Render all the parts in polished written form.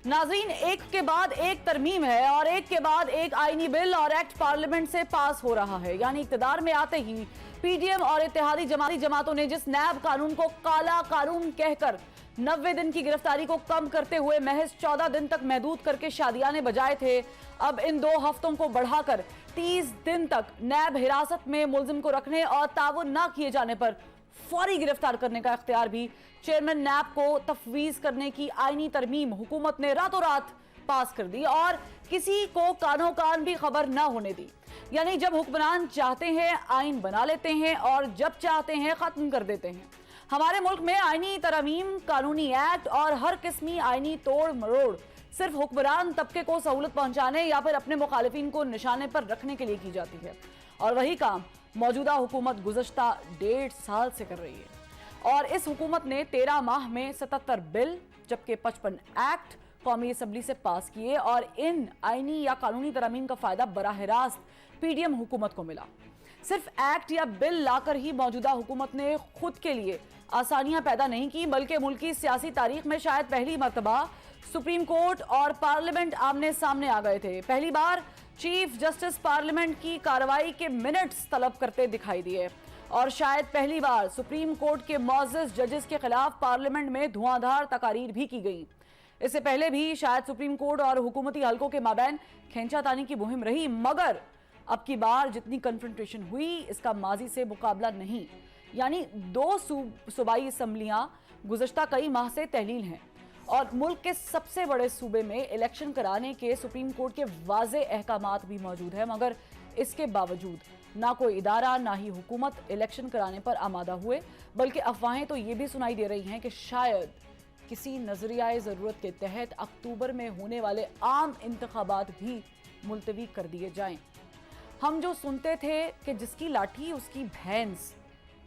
नाज़रीन, एक के बाद एक तरमीम है और एक के बाद एक आईनी बिल और एक्ट पार्लियामेंट से पास हो रहा है। यानी इक़्तिदार में आते ही पीडीएम और इत्तेहादी जमातों ने जिस नैब कानून को काला कानून कहकर 90 दिन की गिरफ्तारी को कम करते हुए महज 14 दिन तक महदूद करके शादियाने बजाए थे, अब इन 2 हफ्तों को बढ़ाकर 30 दिन तक नैब हिरासत में मुल्जिम को रखने और ताउन ना किए जाने पर फौरी गिरफ्तार करने का इख्तियार भी चेयरमैन नैब को तफवीज करने की आईनी तरमीम हुकूमत ने रातों रात पास कर दी और किसी को कानो कान भी खबर ना होने दी। यानी जब हुक्मरान चाहते हैं आइन बना लेते हैं और जब चाहते हैं खत्म कर देते हैं। हमारे मुल्क में आईनी तरमीम, कानूनी एक्ट और हर किस्मी आईनी तोड़ मरोड़ सिर्फ हुक्मरान तबके को सहूलत पहुंचाने या फिर अपने मुखालिफिन को निशाने पर रखने के लिए की जाती है, और वही काम मौजूदा हुकूमत गुज़श्ता 1.5 साल से कर रही है। और इस हुकूमत ने 13 माह में 77 बिल जबकि 55 एक्ट कौमी असम्बली से पास किए और इन आईनी या कानूनी तरमीम का फायदा बराह रास्त पीडीएम हुकूमत को मिला। सिर्फ एक्ट या बिल लाकर ही मौजूदा हुकूमत ने खुद के लिए आसानियां पैदा नहीं की, बल्कि मुल्क की सियासी तारीख में शायद पहली मर्तबा सुप्रीम कोर्ट और पार्लियामेंट आमने सामने आ गए थे। पहली बार चीफ जस्टिस पार्लियामेंट की कार्रवाई के मिनट्स तलब करते दिखाई दिए और शायद पहली बार सुप्रीम कोर्ट के मुअज़्ज़ज़ जजेस के खिलाफ पार्लियामेंट में धुआंधार तकारीर भी की गई। इससे पहले भी शायद सुप्रीम कोर्ट और हुकूमती हलकों के माबैन खींचातानी की मुहिम रही, मगर अब की बार जितनी कन्फ्रंटेशन हुई इसका माजी से मुकाबला नहीं। यानी 2 सूबाई असम्बलियां गुज़श्ता कई माह से तहलील हैं और मुल्क के सबसे बड़े सूबे में इलेक्शन कराने के सुप्रीम कोर्ट के वाज़े अहकामात भी मौजूद हैं, मगर इसके बावजूद ना कोई इदारा ना ही हुकूमत इलेक्शन कराने पर आमादा हुए, बल्कि अफवाहें तो ये भी सुनाई दे रही हैं कि शायद किसी नजरियाए ज़रूरत के तहत अक्टूबर में होने वाले आम इंतखाबात भी मुलतवी कर दिए जाएं। हम जो सुनते थे कि जिसकी लाठी उसकी भैंस,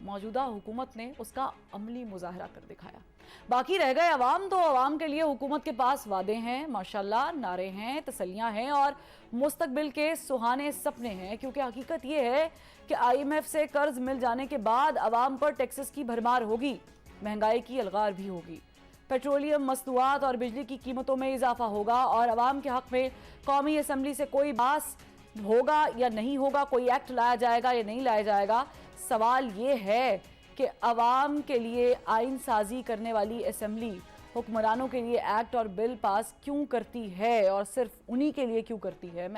मौजूदा हुकूमत ने उसका अमली मुजाहरा कर दिखाया। बाकी रह गए अवाम, तो अवाम के लिए हुकूमत के पास वादे हैं, माशाल्लाह, नारे हैं, तसल्लियां हैं और मुस्तकबिल के सुहाने सपने हैं। क्योंकि हकीकत यह है कि IMF से कर्ज मिल जाने के बाद अवाम पर टैक्सेस की भरमार होगी, महंगाई की अलगार भी होगी, पेट्रोलियम, मस्तूआत और बिजली की कीमतों में इजाफा होगा और अवाम के हक में कौमी असम्बली से कोई बास होगा या नहीं होगा, कोई एक्ट लाया जाएगा या नहीं लाया जाएगा। सवाल ये है कि अवाम के लिए आइन साजी करने वाली असम्बली हुक्मरानों के लिए एक्ट और बिल पास क्यों करती है और सिर्फ उन्हीं के लिए क्यों करती है।